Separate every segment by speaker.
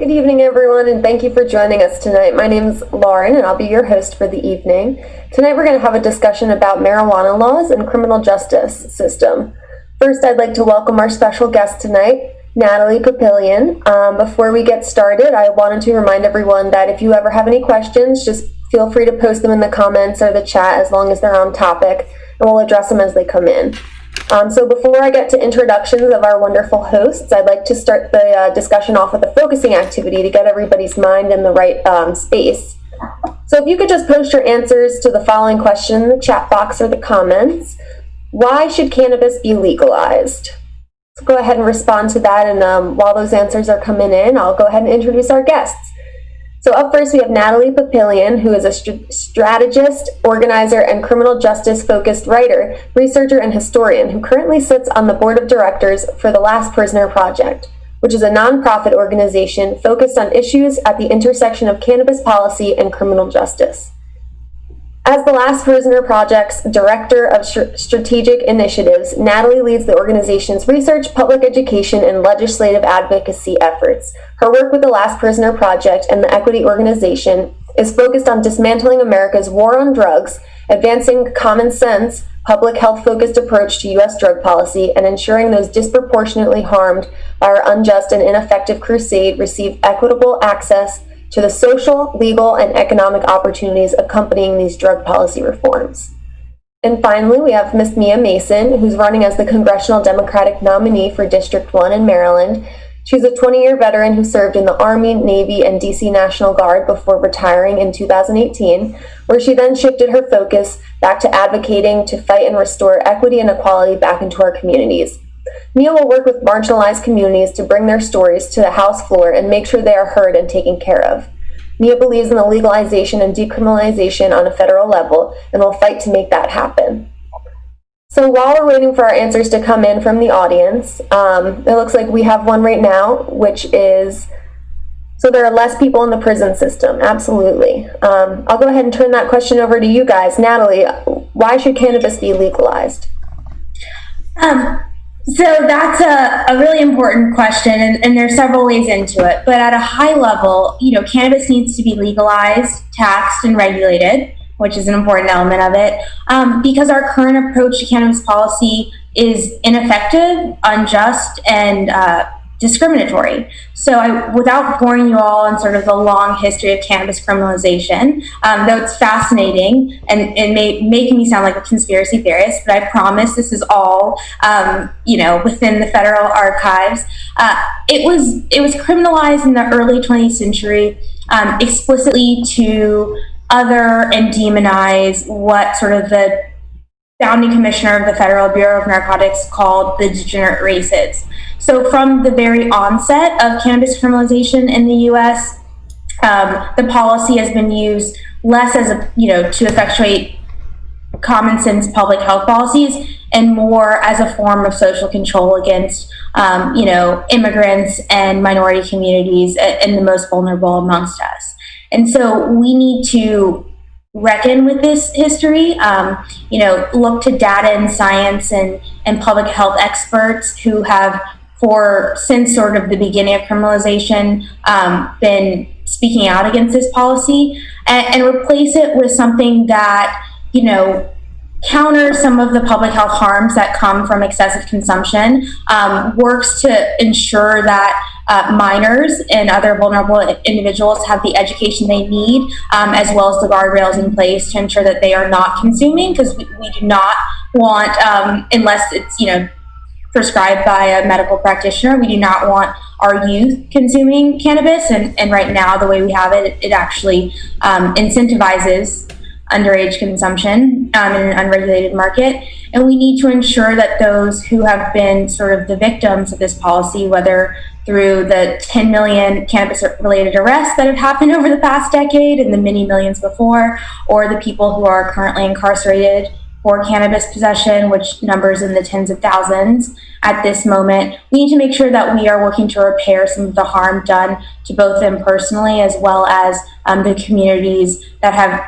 Speaker 1: Good evening, everyone, and thank you for joining us tonight. My name's Lauren, and I'll be your host for the evening. Tonight, we're going to have a discussion about marijuana laws and criminal justice system. First, I'd like to welcome our special guest tonight, Natalie Papillion. Before we get started, I wanted to remind everyone that if you ever have any questions, just feel free to post them in the comments or the chat as long as they're on topic, and we'll address them as they come in. So before I get to introductions of our wonderful hosts, I'd like to start the discussion off with a focusing activity to get everybody's mind in the right space. So if you could just post your answers to the following question in the chat box or the comments. Why should cannabis be legalized? Let's go ahead and respond to that, and while those answers are coming in, I'll go ahead and introduce our guests. So up first, we have Natalie Papillion, who is a strategist, organizer, and criminal justice-focused writer, researcher, and historian who currently sits on the board of directors for The Last Prisoner Project, which is a nonprofit organization focused on issues at the intersection of cannabis policy and criminal justice. As The Last Prisoner Project's Director of Strategic Initiatives, Natalie leads the organization's research, public education, and legislative advocacy efforts. Her work with The Last Prisoner Project and the Equity Organization is focused on dismantling America's war on drugs, advancing common sense, public health-focused approach to U.S. drug policy, and ensuring those disproportionately harmed by our unjust and ineffective crusade receive equitable access to the social, legal, and economic opportunities accompanying these drug policy reforms. And finally, we have Ms. Mia Mason, who's running as the Congressional Democratic nominee for District 1 in Maryland. She's a 20-year veteran who served in the Army, Navy, and D.C. National Guard before retiring in 2018, where she then shifted her focus back to advocating to fight and restore equity and equality back into our communities. Mia will work with marginalized communities to bring their stories to the House floor and make sure they are heard and taken care of. Mia believes in the legalization and decriminalization on a federal level and will fight to make that happen. So while we're waiting for our answers to come in from the audience, it looks like we have one right now, which is, so there are less people in the prison system. Absolutely. I'll go ahead and turn that question over to you guys. Natalie, why should cannabis be legalized?
Speaker 2: So that's a really important question, and there's several ways into it. But at a high level, cannabis needs to be legalized, taxed, and regulated, which is an important element of it, because our current approach to cannabis policy is ineffective, unjust, and discriminatory. So without boring you all on sort of the long history of cannabis criminalization, though it's fascinating and making me sound like a conspiracy theorist, but I promise this is all, within the federal archives. It was criminalized in the early 20th century explicitly to other and demonize what sort of the founding commissioner of the Federal Bureau of Narcotics called the degenerate races. So from the very onset of cannabis criminalization in the U.S., the policy has been used less as to effectuate common sense public health policies and more as a form of social control against, immigrants and minority communities and the most vulnerable amongst us. And so we need to reckon with this history, look to data and science and public health experts who have, since sort of the beginning of criminalization, been speaking out against this policy, and replace it with something that, counters some of the public health harms that come from excessive consumption, works to ensure that minors and other vulnerable individuals have the education they need, as well as the guardrails in place to ensure that they are not consuming, because we do not want, unless it's, prescribed by a medical practitioner, we do not want our youth consuming cannabis. And right now, the way we have it, it actually incentivizes underage consumption in an unregulated market. And we need to ensure that those who have been sort of the victims of this policy, whether through the 10 million cannabis-related arrests that have happened over the past decade and the many millions before, or the people who are currently incarcerated for cannabis possession, which numbers in the tens of thousands at this moment, we need to make sure that we are working to repair some of the harm done to both them personally as well as the communities that have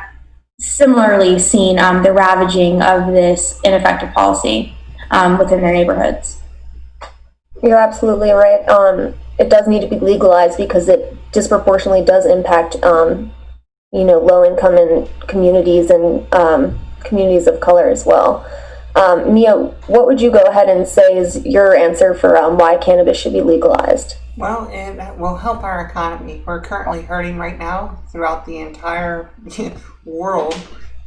Speaker 2: similarly seen the ravaging of this ineffective policy within their neighborhoods.
Speaker 1: You're absolutely right. it does need to be legalized because it disproportionately does impact, low income and communities and communities of color as well. Mia, what would you go ahead and say is your answer for why cannabis should be legalized?
Speaker 3: Well, it will help our economy. We're currently hurting right now throughout the entire world.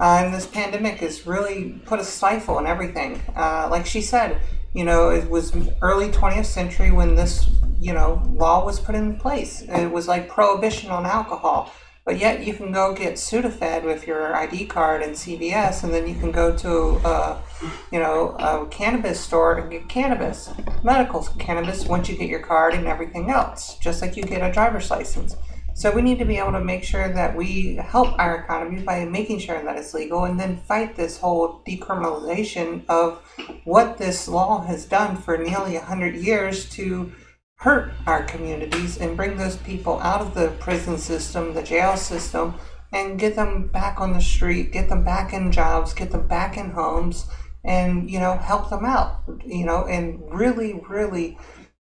Speaker 3: And this pandemic has really put a stifle in everything. Like she said, it was early 20th century when this, law was put in place. It was like prohibition on alcohol. But yet you can go get Sudafed with your ID card and CVS, and then you can go to a cannabis store and get cannabis, medical cannabis, once you get your card and everything else, just like you get a driver's license. So we need to be able to make sure that we help our economy by making sure that it's legal, and then fight this whole decriminalization of what this law has done for nearly 100 years to hurt our communities and bring those people out of the prison system, the jail system, and get them back on the street, get them back in jobs, get them back in homes, and help them out, and really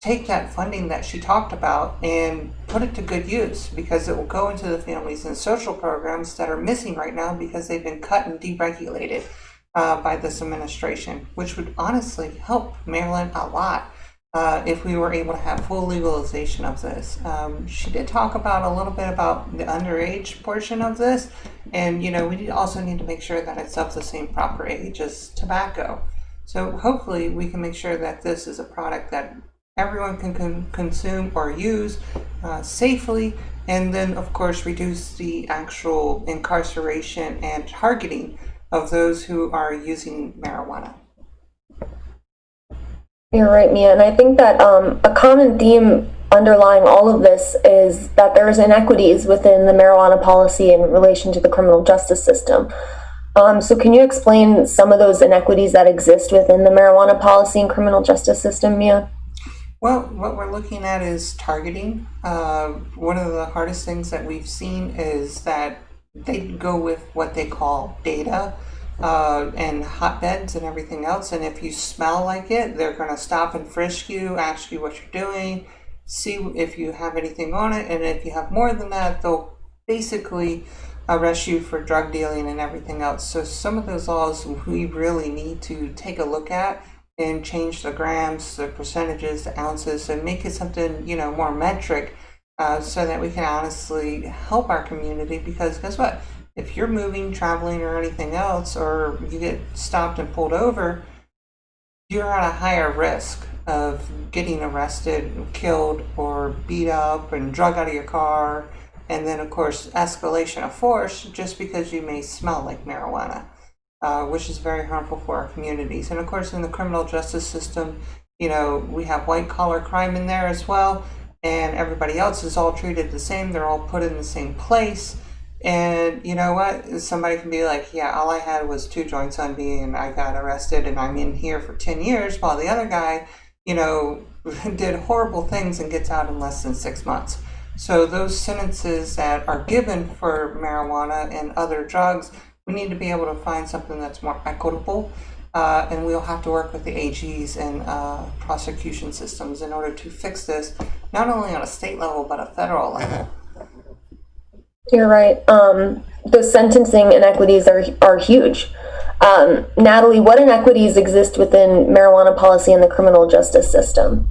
Speaker 3: take that funding that she talked about and put it to good use, because it will go into the families and social programs that are missing right now because they've been cut and deregulated by this administration, which would honestly help Maryland a lot. If we were able to have full legalization of this. She did talk about a little bit about the underage portion of this, and we also need to make sure that it's of the same proper age as tobacco. So hopefully we can make sure that this is a product that everyone can consume or use safely, and then of course reduce the actual incarceration and targeting of those who are using marijuana.
Speaker 1: You're right, Mia, and I think that a common theme underlying all of this is that there's inequities within the marijuana policy in relation to the criminal justice system. So can you explain some of those inequities that exist within the marijuana policy and criminal justice system, Mia?
Speaker 3: Well, what we're looking at is targeting. One of the hardest things that we've seen is that they go with what they call data. And hotbeds and everything else, and if you smell like it, they're going to stop and frisk you, ask you what you're doing, see if you have anything on it, and if you have more than that, they'll basically arrest you for drug dealing and everything else. So some of those laws we really need to take a look at and change the grams, the percentages, the ounces, and make it something more metric, so that we can honestly help our community. Because guess what? If you're moving, traveling, or anything else, or you get stopped and pulled over, you're at a higher risk of getting arrested, killed, or beat up and drug out of your car, and then of course escalation of force just because you may smell like marijuana, which is very harmful for our communities. And of course in the criminal justice system, we have white collar crime in there as well, and everybody else is all treated the same. They're all put in the same place. And you know what? Somebody can be like, yeah, all I had was 2 joints on me and I got arrested and I'm in here for 10 years, while the other guy, did horrible things and gets out in less than 6 months. So those sentences that are given for marijuana and other drugs, we need to be able to find something that's more equitable. And we'll have to work with the AGs and prosecution systems in order to fix this, not only on a state level, but a federal level.
Speaker 1: You're right. The sentencing inequities are huge. Natalie, what inequities exist within marijuana policy and the criminal justice system?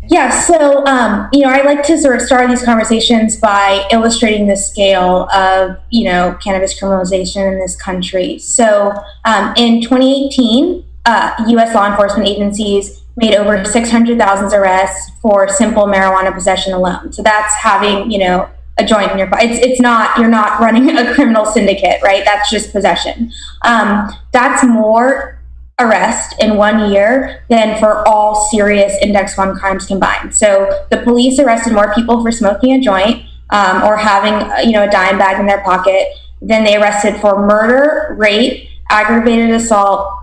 Speaker 2: Yeah, so, I like to sort of start these conversations by illustrating the scale of, cannabis criminalization in this country. So, in 2018, U.S. law enforcement agencies made over 600,000 arrests for simple marijuana possession alone. So that's having, a joint in your pocket. It's not, you're not running a criminal syndicate, right? That's just possession. That's more arrest in 1 year than for all serious Index 1 crimes combined. So the police arrested more people for smoking a joint or having, a dime bag in their pocket than they arrested for murder, rape, aggravated assault,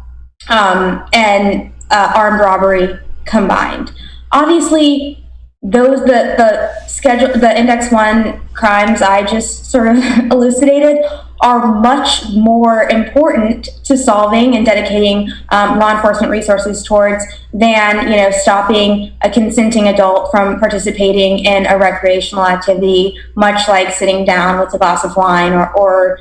Speaker 2: and armed robbery combined. Obviously, the Index 1 crimes I just sort of elucidated are much more important to solving and dedicating law enforcement resources towards than, stopping a consenting adult from participating in a recreational activity, much like sitting down with a glass of wine or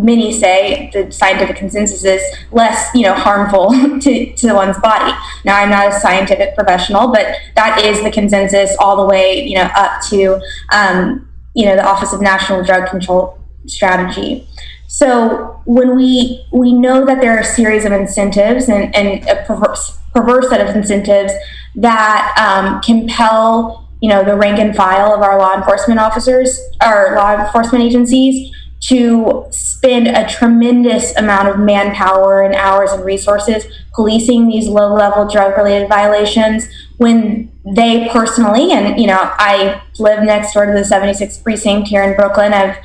Speaker 2: many say the scientific consensus is less, harmful to one's body. Now, I'm not a scientific professional, but that is the consensus all the way, up to, the Office of National Drug Control Strategy. So when we know that there are a series of incentives and a perverse set of incentives that compel, the rank and file of our law enforcement officers, our law enforcement agencies, to spend a tremendous amount of manpower and hours and resources policing these low-level drug-related violations when they personally, and I live next door to the 76th precinct here in Brooklyn. I have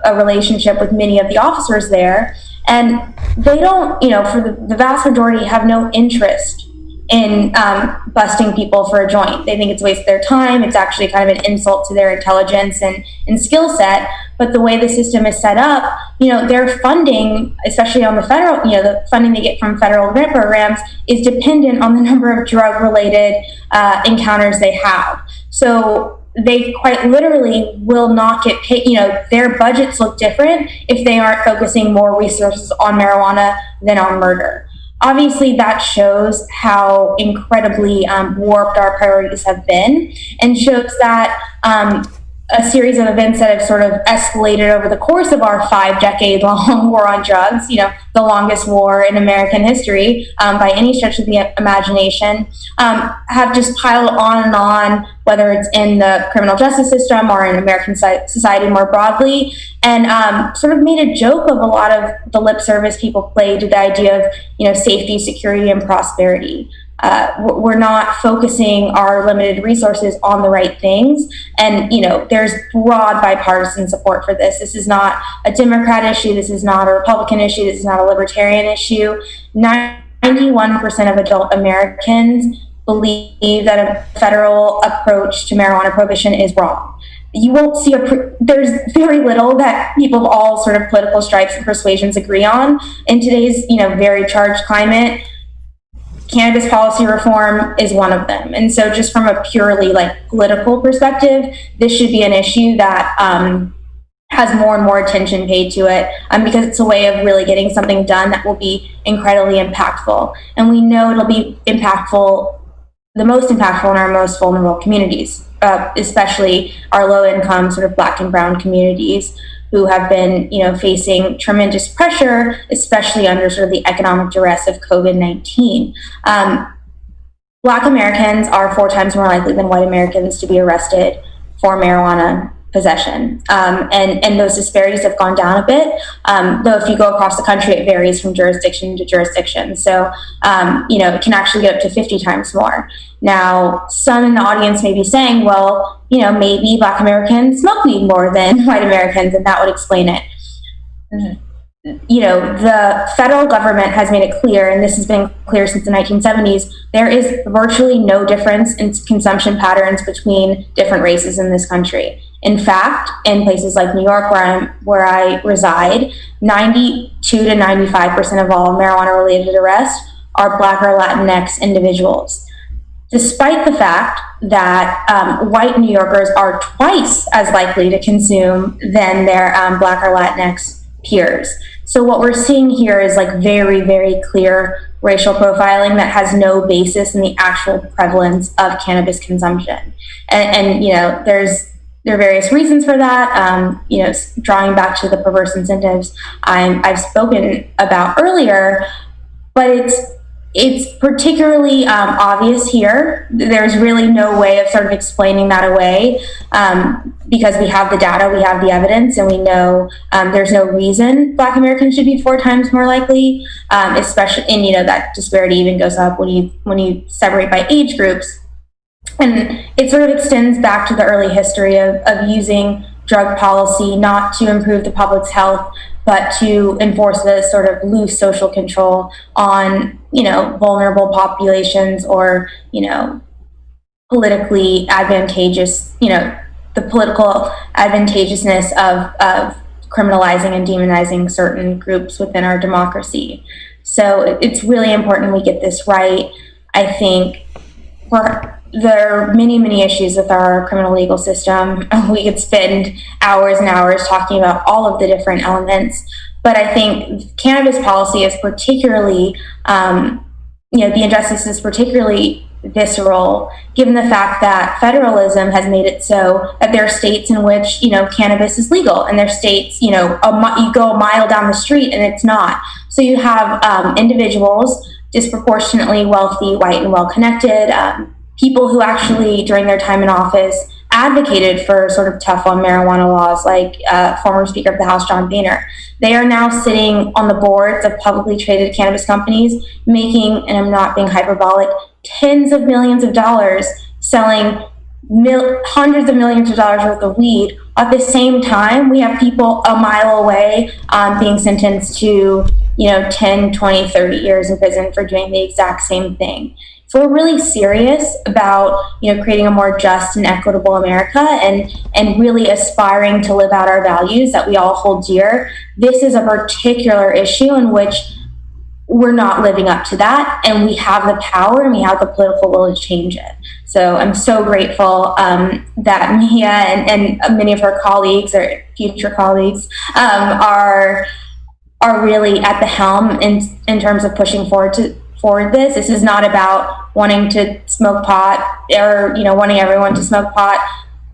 Speaker 2: a relationship with many of the officers there, and they don't, for the vast majority, have no interest in busting people for a joint. They think it's a waste of their time. It's actually kind of an insult to their intelligence and skill set. But the way the system is set up, their funding, especially on the federal, the funding they get from federal grant programs, is dependent on the number of drug-related encounters they have. So they quite literally will not get paid. Their budgets look different if they aren't focusing more resources on marijuana than on murder. Obviously, that shows how incredibly warped our priorities have been, and shows that a series of events that have sort of escalated over the course of our 5-decade-long war on drugs, the longest war in American history by any stretch of the imagination, have just piled on and on, whether it's in the criminal justice system or in American society more broadly, and sort of made a joke of a lot of the lip service people play to the idea of, safety, security, and prosperity. We're not focusing our limited resources on the right things. And, there's broad bipartisan support for this. This is not a Democrat issue. This is not a Republican issue. This is not a libertarian issue. 91% of adult Americans believe that a federal approach to marijuana prohibition is wrong. You won't see there's very little that people of all sort of political stripes and persuasions agree on in today's, very charged climate. Cannabis policy reform is one of them. And so just from a purely political perspective, this should be an issue that has more and more attention paid to it because it's a way of really getting something done that will be incredibly impactful. And we know it'll be the most impactful in our most vulnerable communities, especially our low-income sort of Black and brown communities who have been, facing tremendous pressure, especially under sort of the economic duress of COVID-19. Black Americans are 4 times more likely than white Americans to be arrested for marijuana possession. And those disparities have gone down a bit, though if you go across the country, it varies from jurisdiction to jurisdiction. So, it can actually get up to 50 times more. Now, some in the audience may be saying, well, maybe Black Americans smoke weed more than white Americans, and that would explain it. The federal government has made it clear, and this has been clear since the 1970s, there is virtually no difference in consumption patterns between different races in this country. In fact, in places like New York, where I reside, 92 to 95% of all marijuana-related arrests are Black or Latinx individuals, despite the fact that white New Yorkers are twice as likely to consume than their Black or Latinx peers. So what we're seeing here is very, very clear racial profiling that has no basis in the actual prevalence of cannabis consumption. And there are various reasons for that. Drawing back to the perverse incentives I've spoken about earlier, but it's particularly obvious here. There's really no way of sort of explaining that away because we have the data, we have the evidence, and we know there's no reason Black Americans should be 4 times more likely, especially, and that disparity even goes up when you separate by age groups. And it sort of extends back to the early history of using drug policy not to improve the public's health, but to enforce the sort of loose social control on, vulnerable populations or, politically advantageous, the political advantageousness of criminalizing and demonizing certain groups within our democracy. So it's really important we get this right. I think there are many, many issues with our criminal legal system. We could spend hours and hours talking about all of the different elements, but I think cannabis policy is particularly, the injustice is particularly visceral, given the fact that federalism has made it so that there are states in which, cannabis is legal, and there are states, you go a mile down the street and it's not. So you have individuals, disproportionately wealthy, white, and well-connected, people who actually, during their time in office, advocated for sort of tough on marijuana laws, like former Speaker of the House, John Boehner. They are now sitting on the boards of publicly traded cannabis companies, making, and I'm not being hyperbolic, tens of millions of dollars selling hundreds of millions of dollars worth of weed. At the same time, we have people a mile away being sentenced to 10, 20, 30 years in prison for doing the exact same thing. If we're really serious about creating a more just and equitable America and really aspiring to live out our values that we all hold dear, this is a particular issue in which we're not living up to that, and we have the power and we have the political will to change it. So I'm so grateful that Mia and many of her colleagues or future colleagues are really at the helm in terms of pushing forward this. This is not about wanting to smoke pot or wanting everyone to smoke pot.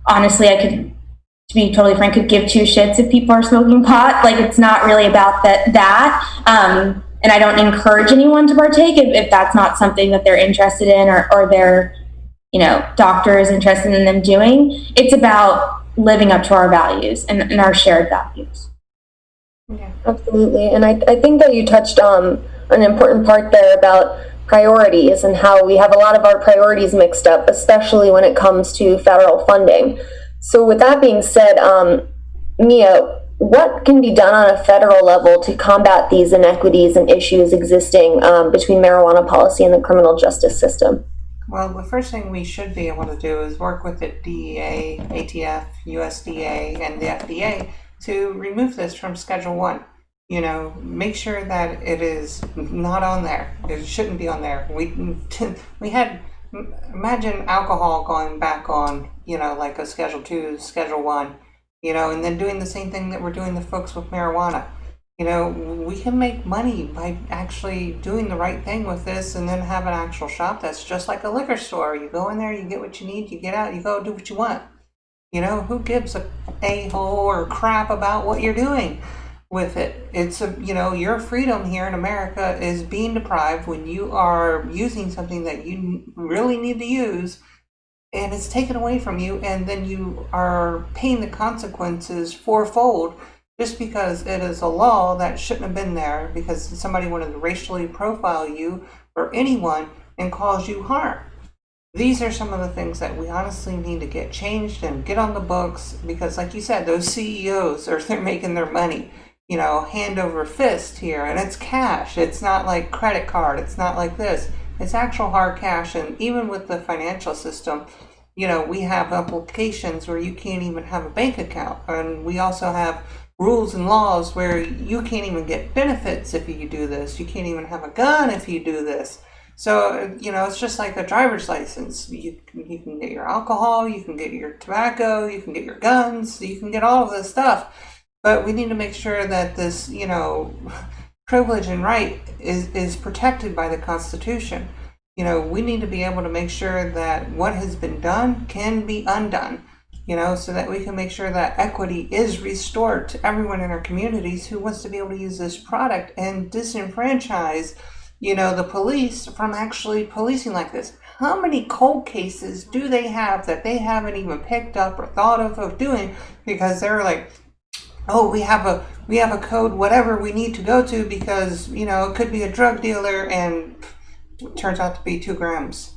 Speaker 2: Honestly, to be totally frank, could give two shits if people are smoking pot. Like, it's not really about that. And I don't encourage anyone to partake if that's not something that they're interested in or their doctor is interested in them doing. It's about living up to our values and our shared values.
Speaker 1: Yeah, absolutely. And I think that you touched on an important part there about priorities and how we have a lot of our priorities mixed up, especially when it comes to federal funding. So with that being said, Mia, what can be done on a federal level to combat these inequities and issues existing between marijuana policy and the criminal justice system?
Speaker 3: Well, the first thing we should be able to do is work with the DEA, ATF, USDA, and the FDA to remove this from Schedule 1. Make sure that it is not on there. It shouldn't be on there. We had, imagine alcohol going back on, like a Schedule 2, Schedule 1, and then doing the same thing that we're doing to folks with marijuana. We can make money by actually doing the right thing with this and then have an actual shop that's just like a liquor store. You go in there, you get what you need, you get out, you go do what you want. Who gives a hole or crap about what you're doing with it? It's your freedom here in America is being deprived when you are using something that you really need to use, and it's taken away from you, and then you are paying the consequences fourfold just because it is a law that shouldn't have been there because somebody wanted to racially profile you or anyone and cause you harm. These are some of the things that we honestly need to get changed and get on the books because, like you said, those CEOs they're making their money, hand over fist here, and it's cash. It's not like credit card. It's not like this. It's actual hard cash, and even with the financial system, we have applications where you can't even have a bank account, and we also have rules and laws where you can't even get benefits if you do this. You can't even have a gun if you do this. So, it's just like a driver's license. You can get your alcohol, you can get your tobacco, you can get your guns, you can get all of this stuff. But we need to make sure that this, privilege and right is protected by the Constitution. We need to be able to make sure that what has been done can be undone, so that we can make sure that equity is restored to everyone in our communities who wants to be able to use this product and disenfranchise, the police from actually policing like this. How many cold cases do they have that they haven't even picked up or thought of doing because they're like, oh, we have a code, whatever we need to go to because, it could be a drug dealer and it turns out to be 2 grams.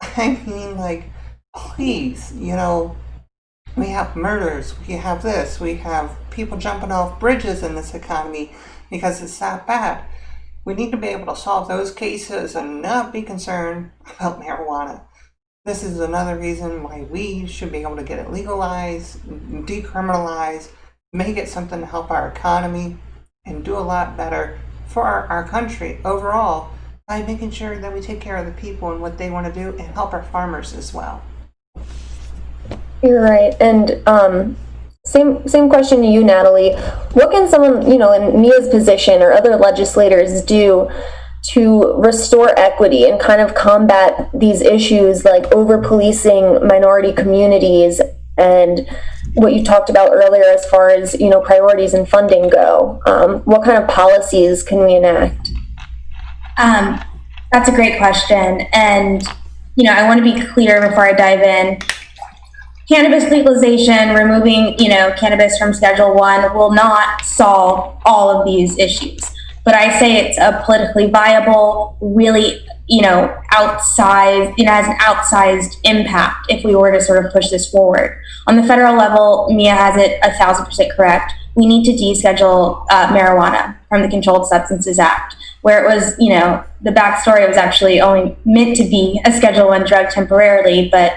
Speaker 3: I mean, like, please, we have murders, we have this, we have people jumping off bridges in this economy because it's that bad. We need to be able to solve those cases and not be concerned about marijuana. This is another reason why we should be able to get it legalized, decriminalized, make it something to help our economy, and do a lot better for our country overall by making sure that we take care of the people and what they want to do and help our farmers as well.
Speaker 1: You're right. And same question to you, Natalie. What can someone, in Mia's position or other legislators do to restore equity and kind of combat these issues like over-policing minority communities and what you talked about earlier as far as, priorities and funding go? What kind of policies can we enact?
Speaker 2: That's a great question. And, I want to be clear before I dive in. Cannabis legalization, removing, cannabis from Schedule 1 will not solve all of these issues. But I say it's a politically viable, really, outsized, has an outsized impact if we were to sort of push this forward. On the federal level, Mia has it 1,000% correct. We need to deschedule marijuana from the Controlled Substances Act, where it was, the backstory was actually only meant to be a Schedule 1 drug temporarily, but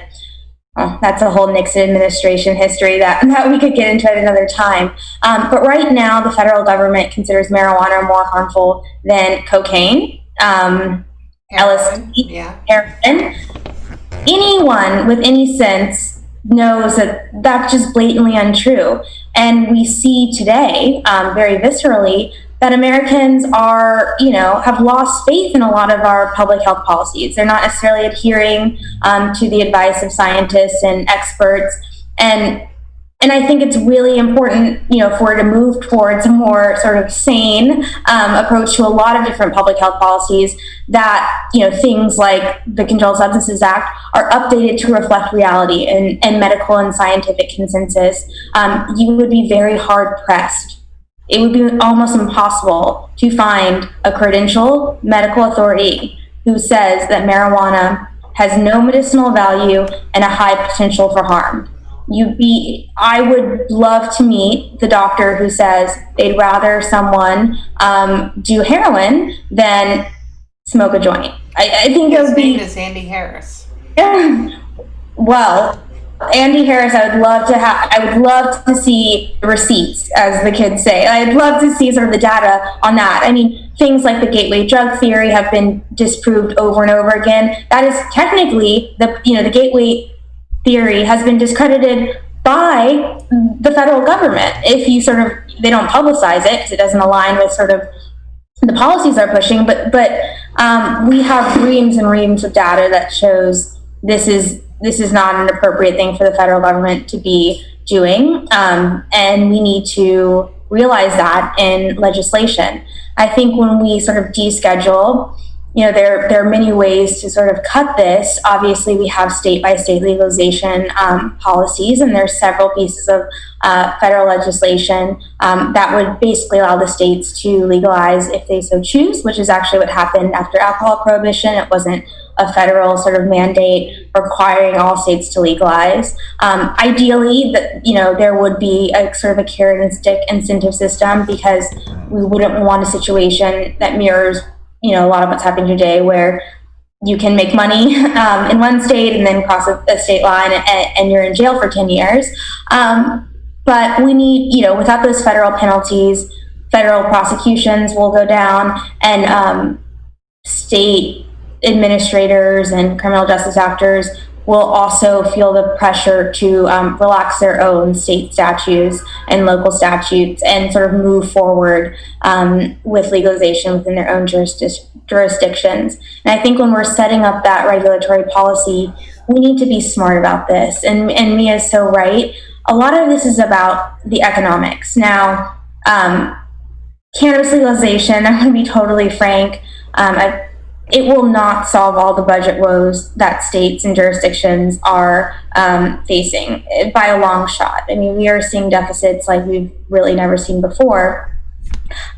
Speaker 2: that's a whole Nixon administration history that we could get into at another time. But right now, the federal government considers marijuana more harmful than cocaine, LSD, heroin. Anyone with any sense knows that that's just blatantly untrue. And we see today, very viscerally, that Americans are, have lost faith in a lot of our public health policies. They're not necessarily adhering to the advice of scientists and experts. And I think it's really important, for it to move towards a more sort of sane approach to a lot of different public health policies that, things like the Controlled Substances Act are updated to reflect reality and medical and scientific consensus. You would be very hard pressed. It would be almost impossible to find a credentialed medical authority who says that marijuana has no medicinal value and a high potential for harm. I would love to meet the doctor who says they'd rather someone do heroin than smoke a joint. I think it would be.
Speaker 3: His name is Andy Harris.
Speaker 2: Well, Andy Harris, I would love to see the receipts, as the kids say. I'd love to see sort of the data on that. I mean, things like the gateway drug theory have been disproved over and over again. That is technically the gateway theory has been discredited by the federal government. If they don't publicize it because it doesn't align with sort of the policies they're pushing, but we have reams and reams of data that shows this is not an appropriate thing for the federal government to be doing, and we need to realize that in legislation. I think when we sort of deschedule, there are many ways to sort of cut this. Obviously, we have state-by-state legalization policies, and there's several pieces of federal legislation that would basically allow the states to legalize if they so choose, which is actually what happened after alcohol prohibition. It wasn't a federal sort of mandate requiring all states to legalize. Ideally, there would be a sort of a carrot and stick incentive system, because we wouldn't want a situation that mirrors a lot of what's happening today, where you can make money in one state and then cross a state line and you're in jail for 10 years. But we need, without those federal penalties, federal prosecutions will go down, and state administrators and criminal justice actors will also feel the pressure to relax their own state statutes and local statutes and sort of move forward with legalization within their own jurisdictions. And I think when we're setting up that regulatory policy, we need to be smart about this. And Mia is so right. A lot of this is about the economics. Now, cannabis legalization, I'm going to be totally frank, it will not solve all the budget woes that states and jurisdictions are facing by a long shot. I mean, we are seeing deficits like we've really never seen before.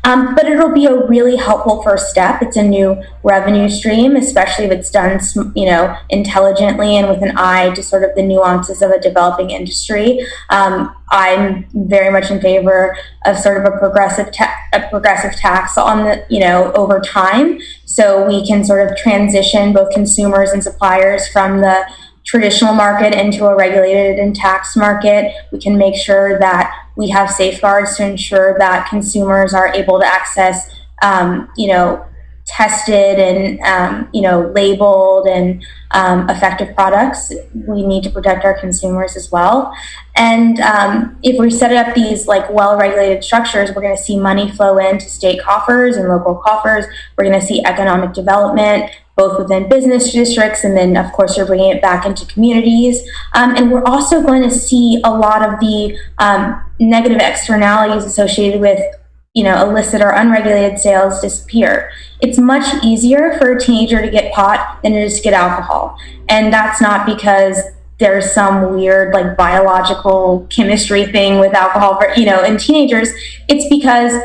Speaker 2: But it'll be a really helpful first step. It's a new revenue stream, especially if it's done, intelligently and with an eye to sort of the nuances of a developing industry. I'm very much in favor of sort of a progressive tax on the, over time, so we can sort of transition both consumers and suppliers from the traditional market into a regulated and taxed market. We can make sure that we have safeguards to ensure that consumers are able to access, tested and labeled and effective products. We need to protect our consumers as well. And if we set up these well-regulated structures, we're going to see money flow into state coffers and local coffers. We're going to see economic development, both within business districts, and then of course we're bringing it back into communities. And we're also going to see a lot of the negative externalities associated with illicit or unregulated sales disappear. It's much easier for a teenager to get pot than it is to get alcohol. And that's not because there's some weird biological chemistry thing with alcohol for, in teenagers. It's because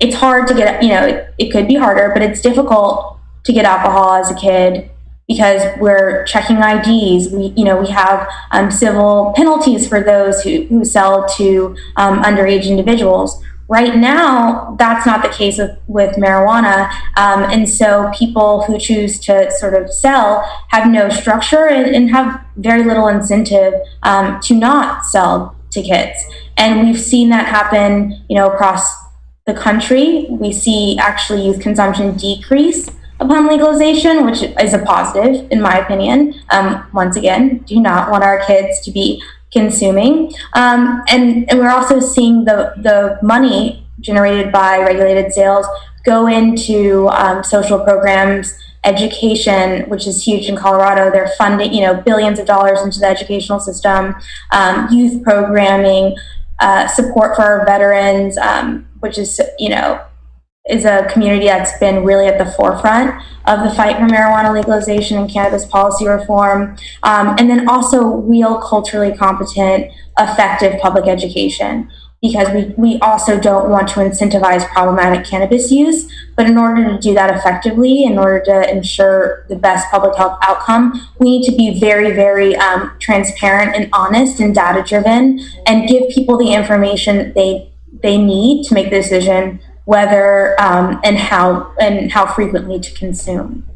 Speaker 2: it's hard to get, it could be harder, but it's difficult to get alcohol as a kid because we're checking IDs. We have civil penalties for those who sell to underage individuals. Right now, that's not the case with marijuana. And so people who choose to sort of sell have no structure and have very little incentive to not sell to kids. And we've seen that happen, across the country. We see actually youth consumption decrease upon legalization, which is a positive, in my opinion. Once again, do not want our kids to be consuming. And we're also seeing the money generated by regulated sales go into social programs, education, which is huge in Colorado. They're funding, billions of dollars into the educational system, youth programming, support for our veterans, which is, is a community that's been really at the forefront of the fight for marijuana legalization and cannabis policy reform. And then also real culturally competent, effective public education, because we also don't want to incentivize problematic cannabis use. But in order to do that effectively, in order to ensure the best public health outcome, we need to be very, very transparent and honest and data driven and give people the information they need to make the decision whether and how frequently to consume.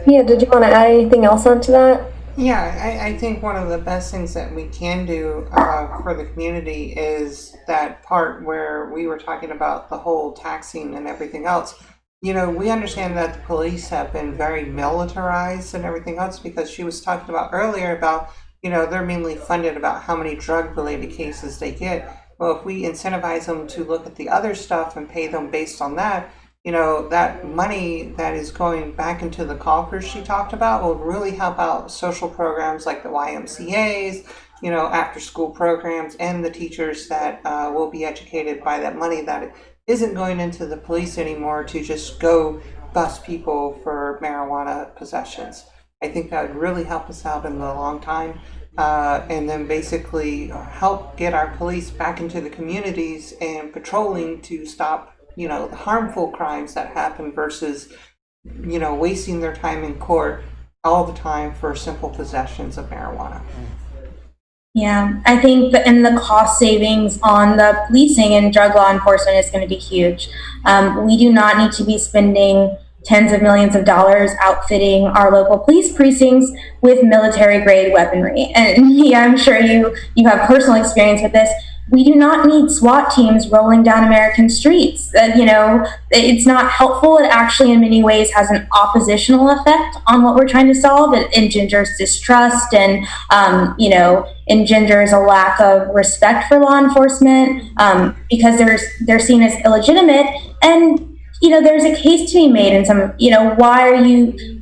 Speaker 1: Yeah, did you want to add anything else onto that?
Speaker 3: Yeah, I think one of the best things that we can do for the community is that part where we were talking about the whole taxing and everything else. We understand that the police have been very militarized and everything else, because she was talking about earlier about, they're mainly funded about how many drug-related cases they get. Well, if we incentivize them to look at the other stuff and pay them based on that, that money that is going back into the coffers she talked about will really help out social programs like the YMCAs, after school programs, and the teachers that will be educated by that money that isn't going into the police anymore to just go bust people for marijuana possessions. I think that would really help us out in the long time. And then basically help get our police back into the communities and patrolling to stop, the harmful crimes that happen versus, wasting their time in court all the time for simple possessions of marijuana.
Speaker 2: Yeah, I think the cost savings on the policing and drug law enforcement is going to be huge. We do not need to be spending tens of millions of dollars outfitting our local police precincts with military-grade weaponry. And yeah, I'm sure you have personal experience with this. We do not need SWAT teams rolling down American streets. It's not helpful. It actually, in many ways, has an oppositional effect on what we're trying to solve. It engenders distrust and, engenders a lack of respect for law enforcement because they're seen as illegitimate. And there's a case to be made in some, why are you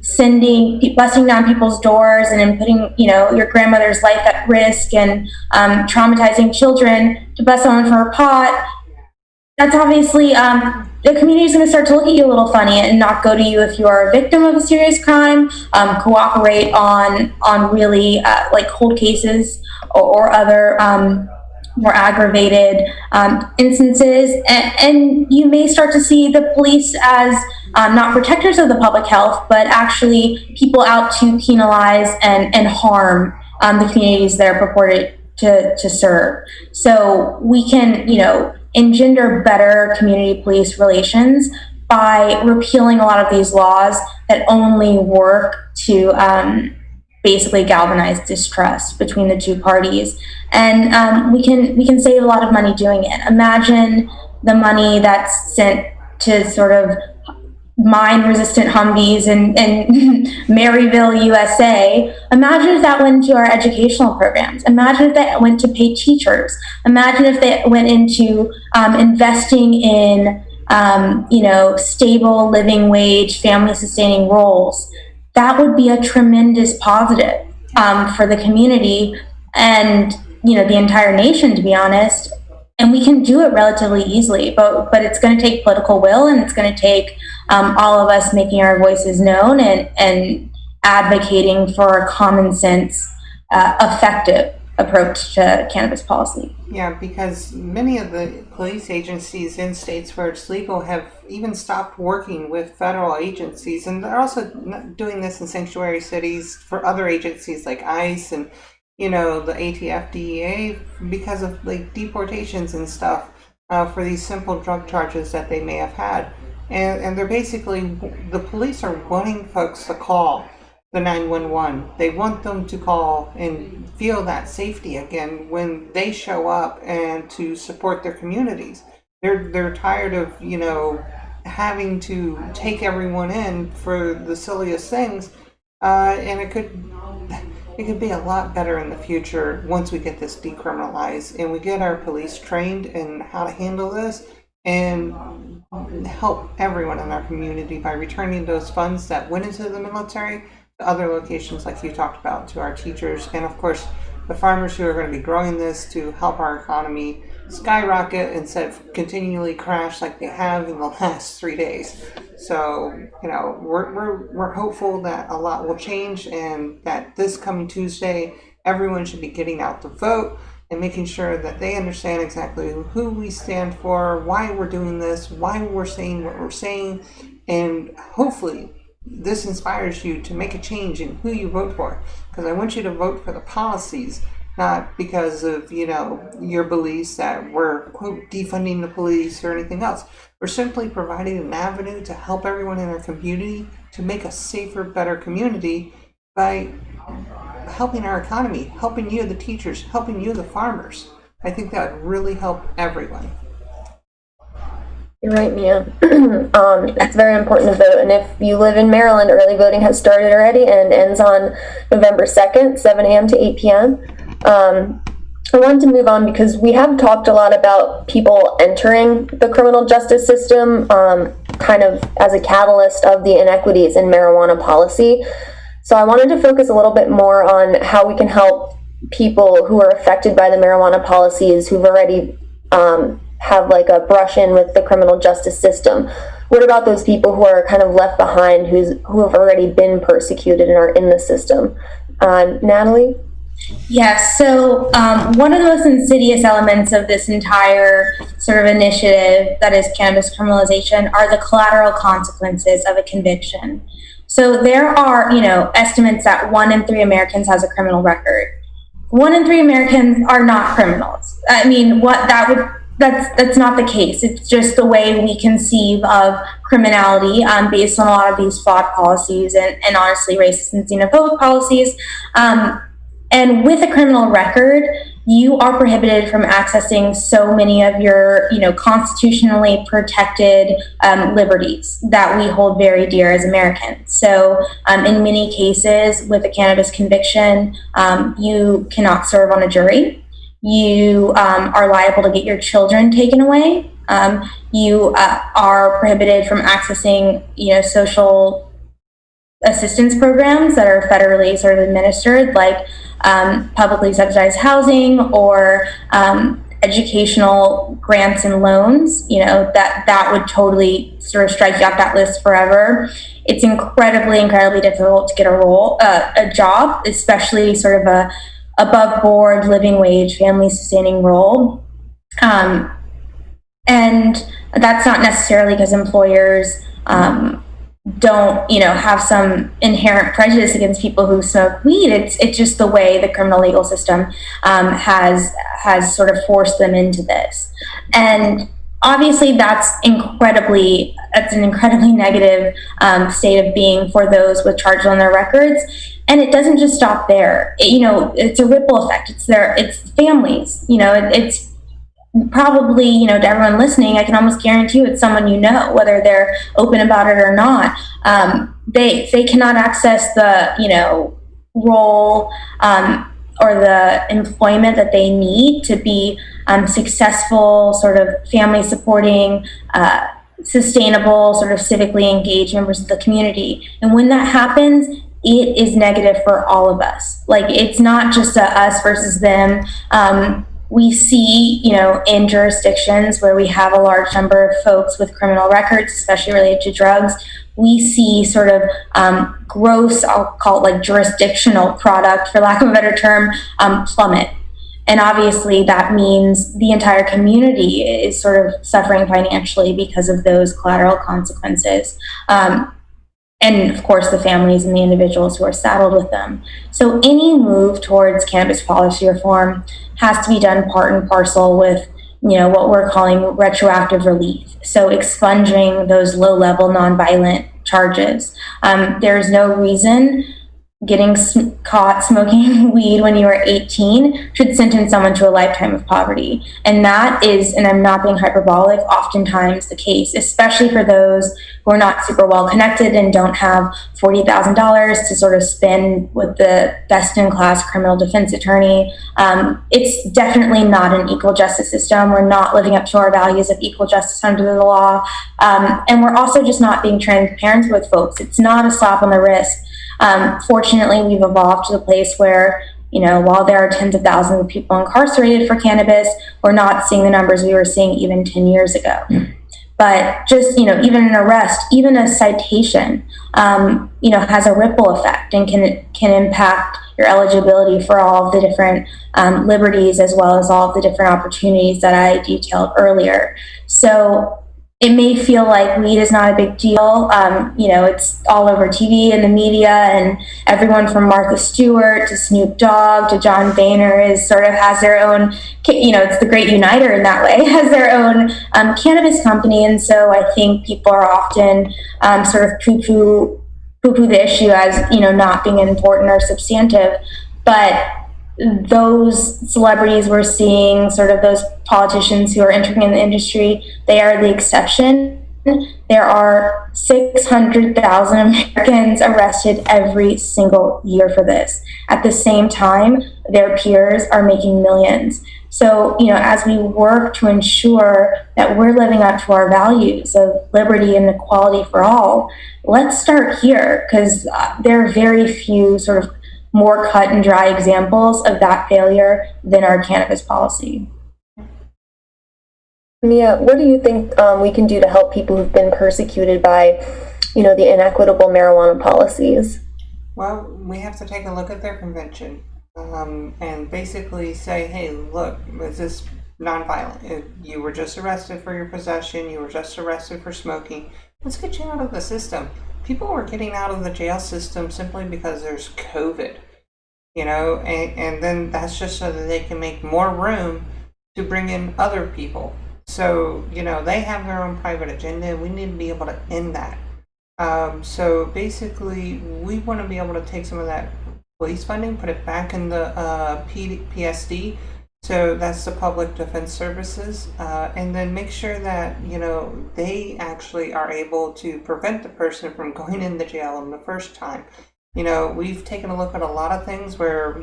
Speaker 2: busting down people's doors and then putting, your grandmother's life at risk and traumatizing children to bust someone for a pot? That's obviously, the community is going to start to look at you a little funny and not go to you if you are a victim of a serious crime, cooperate on really cold cases or other more aggravated instances, and you may start to see the police as not protectors of the public health, but actually people out to penalize and harm the communities they're purported to serve. So we can, engender better community police relations by repealing a lot of these laws that only work to basically galvanize distrust between the two parties. And we can save a lot of money doing it. Imagine the money that's sent to sort of mine-resistant Humvees in Maryville, USA. Imagine if that went to our educational programs. Imagine if that went to pay teachers. Imagine if that went into investing in stable living wage, family-sustaining roles. That would be a tremendous positive for the community and the entire nation, to be honest. And we can do it relatively easily, but it's going to take political will, and it's going to take all of us making our voices known and advocating for a common sense, effective approach to cannabis policy.
Speaker 3: Yeah, because many of the police agencies in states where it's legal have even stopped working with federal agencies, and they're also doing this in sanctuary cities for other agencies like ICE and the ATF, DEA, because of like deportations and stuff for these simple drug charges that they may have had. And they're basically, the police are wanting folks to call the 911. They want them to call and feel that safety again when they show up and to support their communities. They're tired of, having to take everyone in for the silliest things. And it could be a lot better in the future once we get this decriminalized and we get our police trained in how to handle this and help everyone in our community by returning those funds that went into the military to other locations like you talked about, to our teachers, and of course the farmers who are going to be growing this to help our economy skyrocket instead of continually crash like they have in the last 3 days. So, we're hopeful that a lot will change and that this coming Tuesday, everyone should be getting out to vote and making sure that they understand exactly who we stand for, why we're doing this, why we're saying what we're saying, and hopefully this inspires you to make a change in who you vote for. Because I want you to vote for the policies, not because of, your beliefs that we're, quote, defunding the police or anything else. We're simply providing an avenue to help everyone in our community to make a safer, better community by helping our economy, helping you, the teachers, helping you, the farmers. I think that would really help everyone.
Speaker 1: You're right, Mia. It's very important to vote, and if you live in Maryland, early voting has started already and ends on November 2nd, 7 a.m. to 8 p.m. I wanted to move on because we have talked a lot about people entering the criminal justice system kind of as a catalyst of the inequities in marijuana policy. So I wanted to focus a little bit more on how we can help people who are affected by the marijuana policies who've already have like a brush in with the criminal justice system. What about those people who are kind of left behind, who have already been persecuted and are in the system? Natalie?
Speaker 2: Yes, so one of the most insidious elements of this entire sort of initiative that is cannabis criminalization are the collateral consequences of a conviction. So there are, estimates that 1 in 3 Americans has a criminal record. 1 in 3 Americans are not criminals. I mean, that's not the case. It's just the way we conceive of criminality based on a lot of these flawed policies and honestly racist and xenophobic policies. And with a criminal record, you are prohibited from accessing so many of your, constitutionally protected liberties that we hold very dear as Americans. So in many cases with a cannabis conviction, you cannot serve on a jury. You are liable to get your children taken away. You are prohibited from accessing, social assistance programs that are federally sort of administered, like publicly subsidized housing or educational grants and loans. That would totally sort of strike you off that list forever. It's incredibly difficult to get a job, especially sort of a above board living wage family sustaining role. And that's not necessarily because employers don't, have some inherent prejudice against people who smoke weed. It's just the way the criminal legal system has sort of forced them into this. And obviously that's an incredibly negative state of being for those with charges on their records. And it doesn't just stop there. It's a ripple effect. It's families. It's probably, to everyone listening, I can almost guarantee you it's someone whether they're open about it or not. They cannot access the, role or the employment that they need to be successful, sort of family supporting, sustainable, sort of civically engaged members of the community. And when that happens, it is negative for all of us. Like, it's not just a us versus them. We see, in jurisdictions where we have a large number of folks with criminal records, especially related to drugs, we see sort of gross, I'll call it like jurisdictional product, for lack of a better term, plummet. And obviously that means the entire community is sort of suffering financially because of those collateral consequences. And of course, the families and the individuals who are saddled with them. So any move towards cannabis policy reform has to be done part and parcel with, what we're calling retroactive relief. So expunging those low-level nonviolent charges. There's no reason getting caught smoking weed when you are 18 should sentence someone to a lifetime of poverty. And that is, and I'm not being hyperbolic, oftentimes the case, especially for those who are not super well connected and don't have $40,000 to sort of spend with the best-in-class criminal defense attorney. It's definitely not an equal justice system. We're not living up to our values of equal justice under the law. And we're also just not being transparent with folks. It's not a slap on the wrist. Fortunately, we've evolved to the place where, while there are tens of thousands of people incarcerated for cannabis, we're not seeing the numbers we were seeing even 10 years ago. But just, even an arrest, even a citation, has a ripple effect and can impact your eligibility for all of the different liberties, as well as all of the different opportunities that I detailed earlier. So it may feel like weed is not a big deal. It's all over TV and the media, and everyone from Martha Stewart to Snoop Dogg to John Boehner has their own, it's the great uniter in that way, has their own cannabis company. And so I think people are often sort of poo-poo the issue as, not being important or substantive. But those celebrities we're seeing, sort of those politicians who are entering in the industry, they are the exception. There are 600,000 Americans arrested every single year for this. At the same time, their peers are making millions. So, as we work to ensure that we're living up to our values of liberty and equality for all, let's start here, because there are very few sort of more cut and dry examples of that failure than our cannabis policy.
Speaker 1: Mia, what do you think we can do to help people who've been persecuted by, the inequitable marijuana policies?
Speaker 3: Well, we have to take a look at their convention and basically say, hey, look, is this nonviolent? You were just arrested for your possession. You were just arrested for smoking. Let's get you out of the system. People are getting out of the jail system simply because there's COVID, and then that's just so that they can make more room to bring in other people. So, they have their own private agenda. We need to be able to end that. So basically, we want to be able to take some of that police funding, put it back in the PSD. So that's the Public Defense Services, and then make sure that, they actually are able to prevent the person from going in the jail in the first time. We've taken a look at a lot of things where,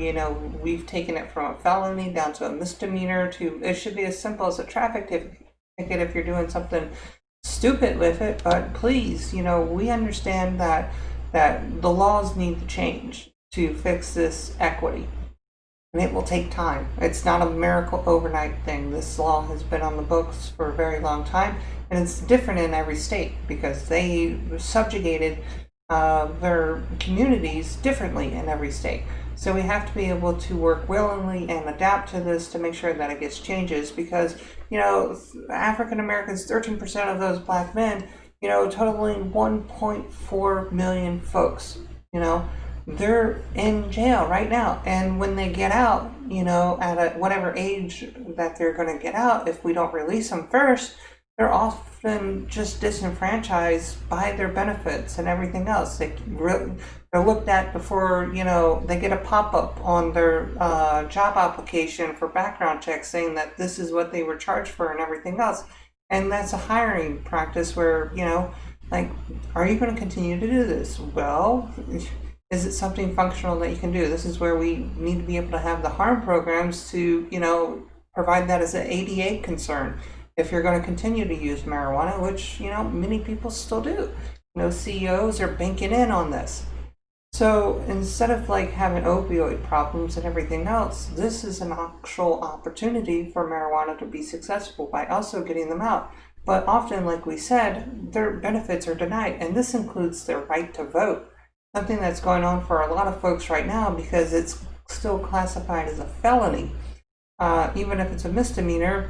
Speaker 3: we've taken it from a felony down to a misdemeanor to, it should be as simple as a traffic ticket if you're doing something stupid with it. But please, we understand that the laws need to change to fix this equity. And it will take time. It's not a miracle overnight thing. This law has been on the books for a very long time, and it's different in every state because they subjugated their communities differently in every state. So we have to be able to work willingly and adapt to this to make sure that it gets changes, because, African Americans, 13% of those black men, totaling 1.4 million folks, they're in jail right now. And when they get out, at whatever age that they're going to get out, if we don't release them first, they're often just disenfranchised by their benefits and everything else. They're looked at before, they get a pop-up on their job application for background checks saying that this is what they were charged for and everything else. And that's a hiring practice where, like, are you going to continue to do this? Well, is it something functional that you can do? This is where we need to be able to have the harm programs to, provide that as an ADA concern. If you're going to continue to use marijuana, which, many people still do. CEOs are banking in on this. So instead of like having opioid problems and everything else, this is an actual opportunity for marijuana to be successful by also getting them out. But often, like we said, their benefits are denied, and this includes their right to vote. Something that's going on for a lot of folks right now because it's still classified as a felony. Even if it's a misdemeanor,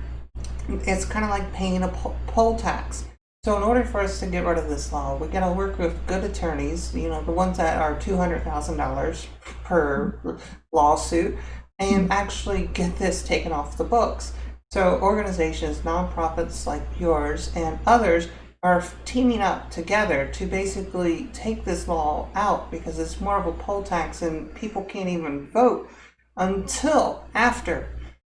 Speaker 3: it's kind of like paying a poll tax. So in order for us to get rid of this law, we got to work with good attorneys, the ones that are $200,000 per lawsuit, and actually get this taken off the books. So organizations, nonprofits like yours and others are teaming up together to basically take this law out because it's more of a poll tax and people can't even vote until after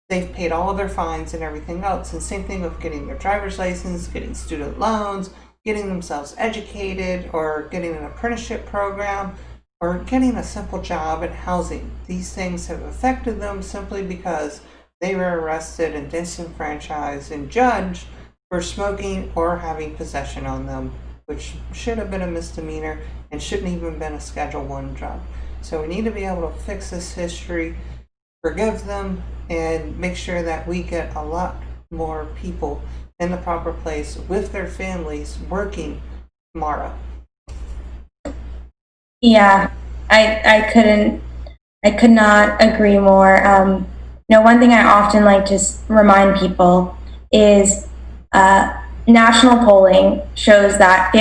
Speaker 3: they've paid all of their fines and everything else. And same thing with getting their driver's license, getting student loans, getting themselves educated, or getting an apprenticeship program, or getting a simple job and housing. These things have affected them simply because they were arrested and disenfranchised and judged for smoking or having possession on them, which should have been a misdemeanor and shouldn't even been a Schedule I drug. So we need to be able to fix this history, forgive them, and make sure that we get a lot more people in the proper place with their families working tomorrow.
Speaker 2: Yeah, I could not agree more. One thing I often like to remind people is national polling shows that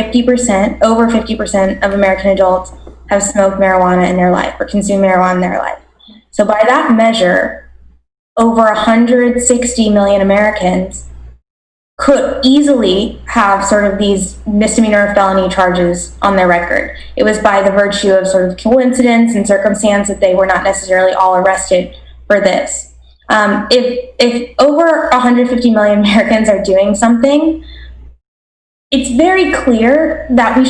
Speaker 2: over 50% of American adults have smoked marijuana in their life or consumed marijuana in their life. So by that measure, over 160 million Americans could easily have sort of these misdemeanor or felony charges on their record. It was by the virtue of sort of coincidence and circumstance that they were not necessarily all arrested for this. If over 150 million Americans are doing something, it's very clear that we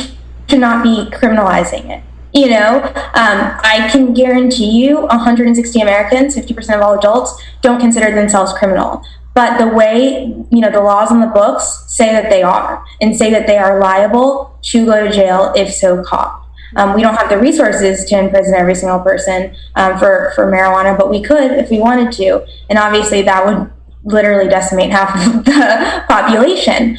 Speaker 2: should not be criminalizing it. I can guarantee you 160 Americans, 50% of all adults, don't consider themselves criminal. But the way, the laws on the books say that they are, and say that they are liable to go to jail if so caught. We don't have the resources to imprison every single person for marijuana, but we could if we wanted to. And obviously that would literally decimate half of the population.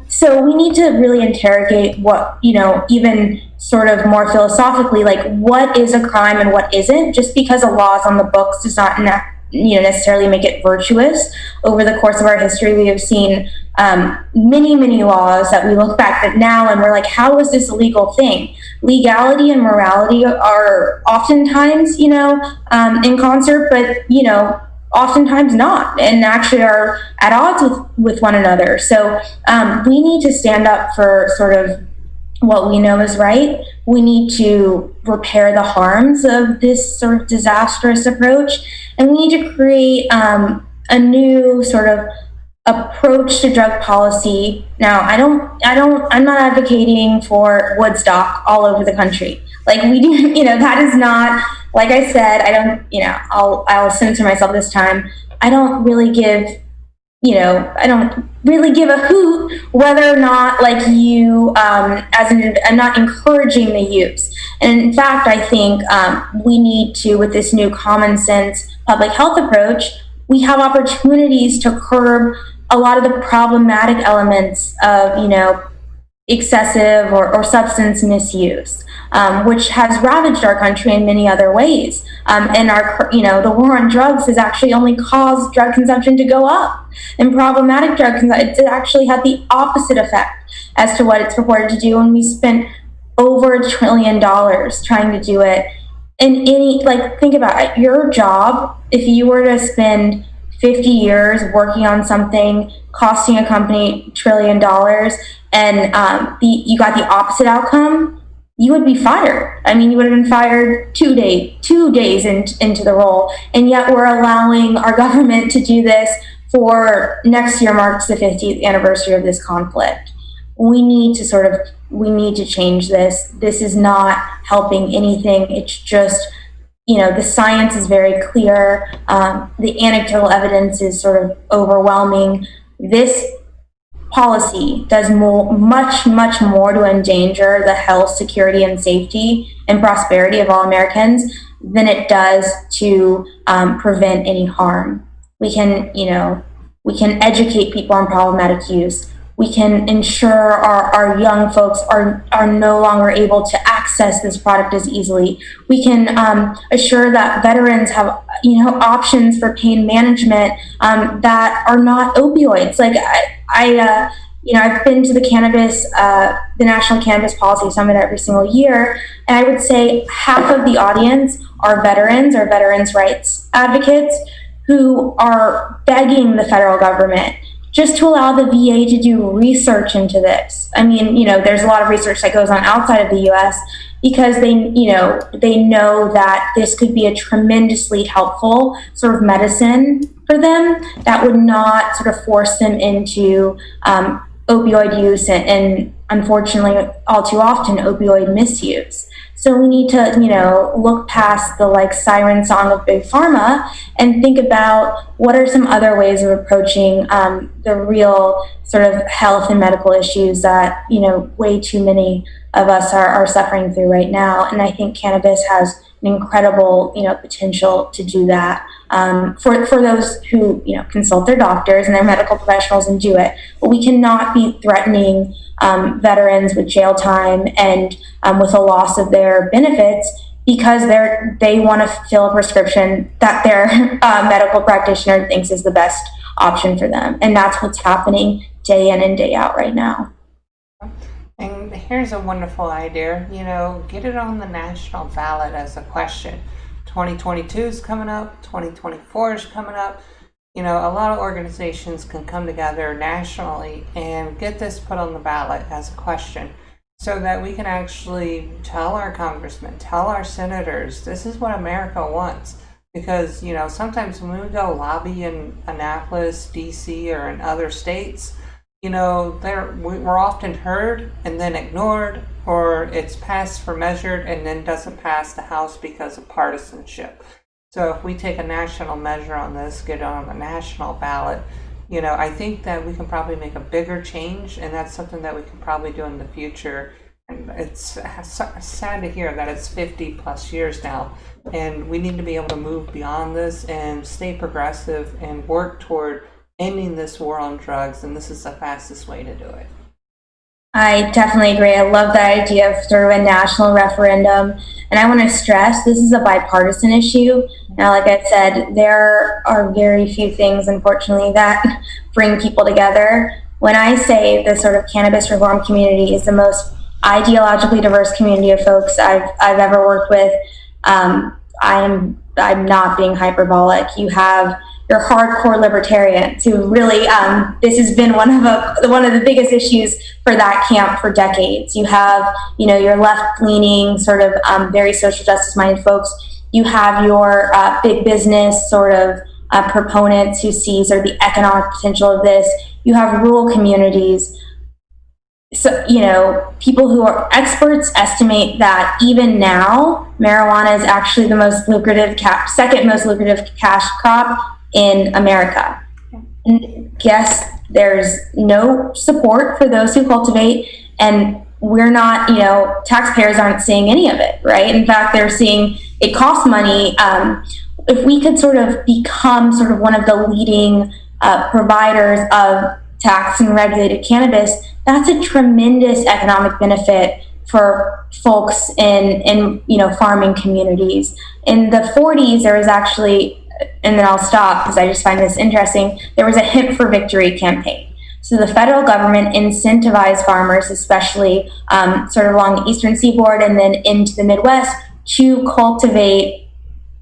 Speaker 2: So we need to really interrogate what, even sort of more philosophically, like what is a crime and what isn't. Just because a law is on the books does not necessarily make it virtuous. Over the course of our history, we have seen many laws that we look back at now and we're like, how is this a legal thing? Legality and morality are oftentimes, in concert, but, oftentimes not, and actually are at odds with one another. So we need to stand up for sort of what we know is right. We need to repair the harms of this sort of disastrous approach, and we need to create a new sort of approach to drug policy. Now, I'm not advocating for Woodstock all over the country. Like we do, that is not, like I said, I'll censor myself this time. I don't really give a hoot whether or not I'm not encouraging the use. And in fact, I think we need to, with this new common sense public health approach, we have opportunities to curb a lot of the problematic elements of, excessive or substance misuse, which has ravaged our country in many other ways. And the war on drugs has actually only caused drug consumption to go up. And problematic drug consumption, it actually had the opposite effect as to what it's purported to do. And we spent over $1 trillion trying to do it. And think about it, your job, if you were to spend 50 years working on something, costing a company $1 trillion, and you got the opposite outcome, you would be fired. I mean, you would have been fired 2 days into the role, and yet we're allowing our government to do this for next year marks the 50th anniversary of this conflict. We need to change this. This is not helping anything. It's just, the science is very clear. The anecdotal evidence is sort of overwhelming. This policy does much more to endanger the health, security, and safety and prosperity of all Americans than it does to prevent any harm. We can educate people on problematic use. We can ensure our young folks are no longer able to access this product as easily. We can assure that veterans have options for pain management that are not opioids. Like I've been to the National Cannabis Policy Summit every single year, and I would say half of the audience are veterans or veterans' rights advocates who are begging the federal government just to allow the VA to do research into this. I mean, there's a lot of research that goes on outside of the U.S. because they know that this could be a tremendously helpful sort of medicine for them that would not sort of force them into opioid use and unfortunately, all too often, opioid misuse. So we need to, look past the siren song of big pharma and think about what are some other ways of approaching the real sort of health and medical issues that, way too many of us are suffering through right now. And I think cannabis has an incredible, potential to do that for those who, consult their doctors and their medical professionals and do it. But we cannot be threatening veterans with jail time and with a loss of their benefits because they want to fill a prescription that their medical practitioner thinks is the best option for them. And that's what's happening day in and day out right now.
Speaker 3: And here's a wonderful idea, get it on the national ballot as a question. 2022 is coming up, 2024 is coming up. A lot of organizations can come together nationally and get this put on the ballot as a question so that we can actually tell our congressmen, tell our senators, this is what America wants. Because, sometimes when we go lobby in Annapolis, DC, or in other states, we're often heard and then ignored, or it's passed for measured and then doesn't pass the House because of partisanship. So if we take a national measure on this, get it on the national ballot, I think that we can probably make a bigger change, and that's something that we can probably do in the future. And it's sad to hear that it's 50 plus years now, and we need to be able to move beyond this and stay progressive and work toward ending this war on drugs, and this is the fastest way to do it.
Speaker 2: I definitely agree. I love the idea of sort of a national referendum. And I want to stress this is a bipartisan issue. Now, like I said, there are very few things, unfortunately, that bring people together. When I say the sort of cannabis reform community is the most ideologically diverse community of folks I've ever worked with, I'm not being hyperbolic. You have your hardcore libertarians who really, this has been one of the biggest issues for that camp for decades. You have, your left-leaning sort of very social justice-minded folks. You have your big business sort of proponents who see sort of the economic potential of this. You have rural communities. So, people who are experts estimate that even now, marijuana is actually the most lucrative, second most lucrative cash crop in America. And yes, there's no support for those who cultivate, and we're not, taxpayers aren't seeing any of it, right? In fact, they're seeing it costs money. If we could sort of become sort of one of the leading providers of tax and regulated cannabis, that's a tremendous economic benefit for folks in farming communities. In the 40s, there was actually, and then I'll stop because I just find this interesting, there was a Hemp for Victory campaign. So the federal government incentivized farmers, especially sort of along the eastern seaboard and then into the Midwest, to cultivate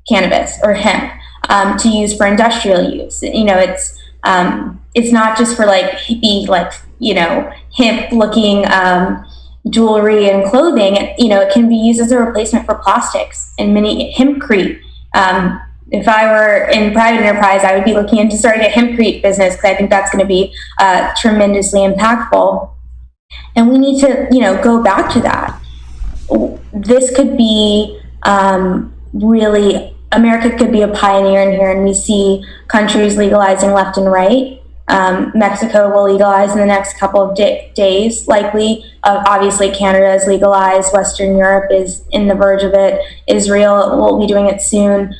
Speaker 2: cannabis or hemp. to use for industrial use. It's not just for like hippie, like, hip looking jewelry and clothing. It can be used as a replacement for plastics and mini hempcrete. If I were in private enterprise, I would be looking into starting a hempcrete business, because I think that's going to be tremendously impactful. And we need to, go back to that. This could be really, America could be a pioneer in here, and we see countries legalizing left and right. Mexico will legalize in the next couple of days, likely. Obviously, Canada is legalized. Western Europe is in the verge of it. Israel will be doing it soon.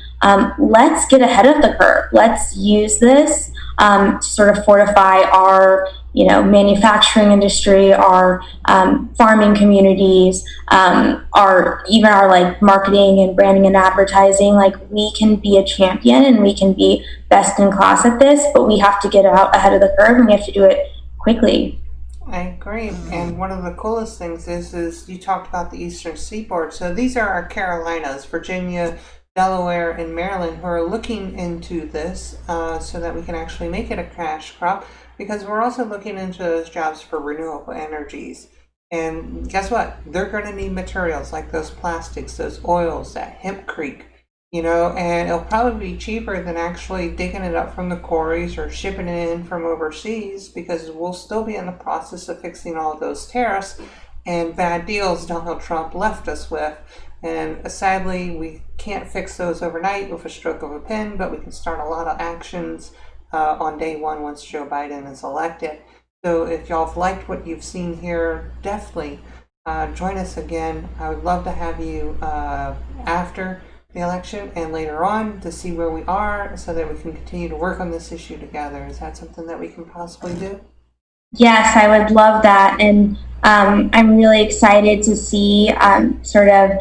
Speaker 2: Let's get ahead of the curve. Let's use this to sort of fortify our, manufacturing industry, our farming communities, our like marketing and branding and advertising. Like, we can be a champion and we can be best in class at this, but we have to get out ahead of the curve, and we have to do it quickly.
Speaker 3: I agree. And one of the coolest things is you talked about the Eastern Seaboard. So these are our Carolinas, Virginia, Delaware, and Maryland, who are looking into this so that we can actually make it a cash crop, because we're also looking into those jobs for renewable energies. And guess what? They're going to need materials like those plastics, those oils, that hempcrete, and it'll probably be cheaper than actually digging it up from the quarries or shipping it in from overseas, because we'll still be in the process of fixing all of those tariffs and bad deals Donald Trump left us with. And sadly, we can't fix those overnight with a stroke of a pen, but we can start a lot of actions on day one once Joe Biden is elected. So if y'all have liked what you've seen here, definitely join us again. I would love to have you after the election and later on to see where we are, so that we can continue to work on this issue together. Is that something that we can possibly do?
Speaker 2: Yes, I would love that. And I'm really excited to see sort of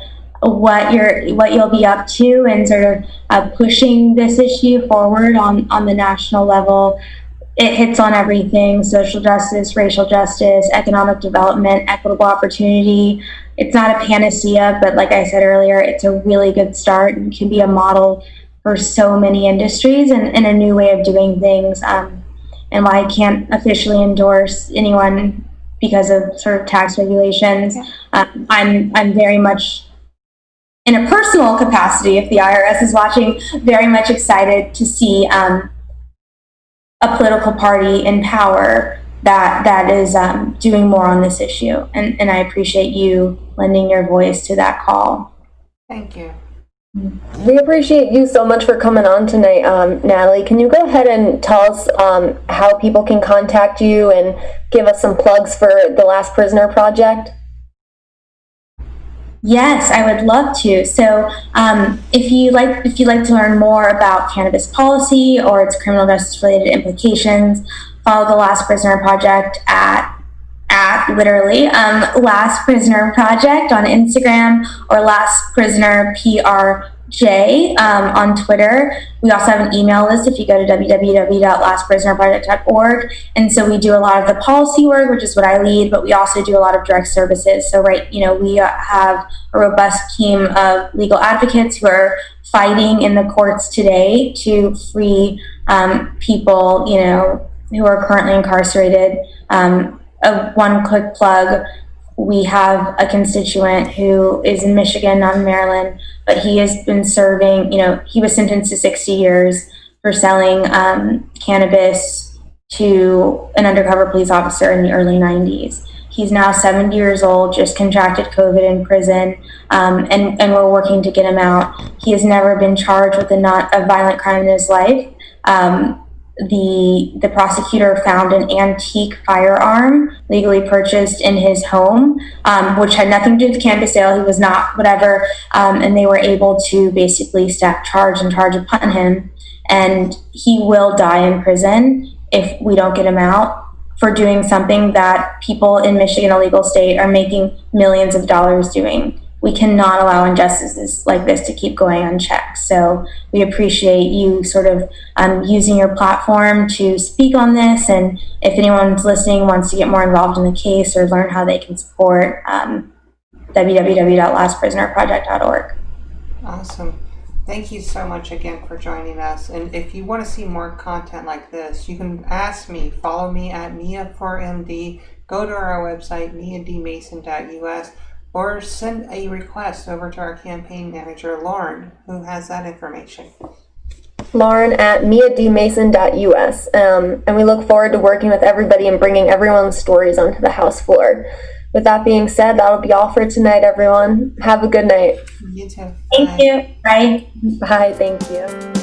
Speaker 2: what you'll be up to, and sort of pushing this issue forward on the national level. It hits on everything: social justice, racial justice, economic development, equitable opportunity. It's not a panacea, but like I said earlier, it's a really good start and can be a model for so many industries and a new way of doing things. And while I can't officially endorse anyone because of sort of tax regulations, I'm very much, in a personal capacity, if the IRS is watching, very much excited to see a political party in power that is doing more on this issue. And I appreciate you lending your voice to that call.
Speaker 3: Thank you.
Speaker 1: We appreciate you so much for coming on tonight, Natalie. Can you go ahead and tell us how people can contact you and give us some plugs for the Last Prisoner Project?
Speaker 2: Yes, I would love to. So if you like to learn more about cannabis policy or its criminal justice related implications, follow the Last Prisoner Project at literally Last Prisoner Project on Instagram, or Last Prisoner PRJ on Twitter. We also have an email list if you go to www.lastprisonerproject.org. And so we do a lot of the policy work, which is what I lead, but we also do a lot of direct services. So we have a robust team of legal advocates who are fighting in the courts today to free people, who are currently incarcerated. A one-click plug: we have a constituent who is in Michigan, not in Maryland, but he has been serving, he was sentenced to 60 years for selling cannabis to an undercover police officer in the early 90s. He's now 70 years old, just contracted COVID in prison, and we're working to get him out. He has never been charged with a violent crime in his life. The prosecutor found an antique firearm legally purchased in his home, which had nothing to do with cannabis sale. He was not whatever, and they were able to basically stack charge upon him, and he will die in prison if we don't get him out for doing something that people in Michigan, a legal state, are making millions of dollars doing. We cannot allow injustices like this to keep going unchecked. So we appreciate you sort of using your platform to speak on this. And if anyone's listening wants to get more involved in the case or learn how they can support, www.lastprisonerproject.org.
Speaker 3: Awesome. Thank you so much again for joining us. And if you want to see more content like this, you can ask me, follow me at Mia4MD, go to our website, miadmason.us, or send a request over to our campaign manager, Lauren, who has that information.
Speaker 1: Lauren at miadmason.us. And we look forward to working with everybody and bringing everyone's stories onto the House floor. With that being said, that'll be all for tonight, everyone. Have a good night.
Speaker 3: You too.
Speaker 2: Thank you. Bye.
Speaker 1: Bye. Thank you.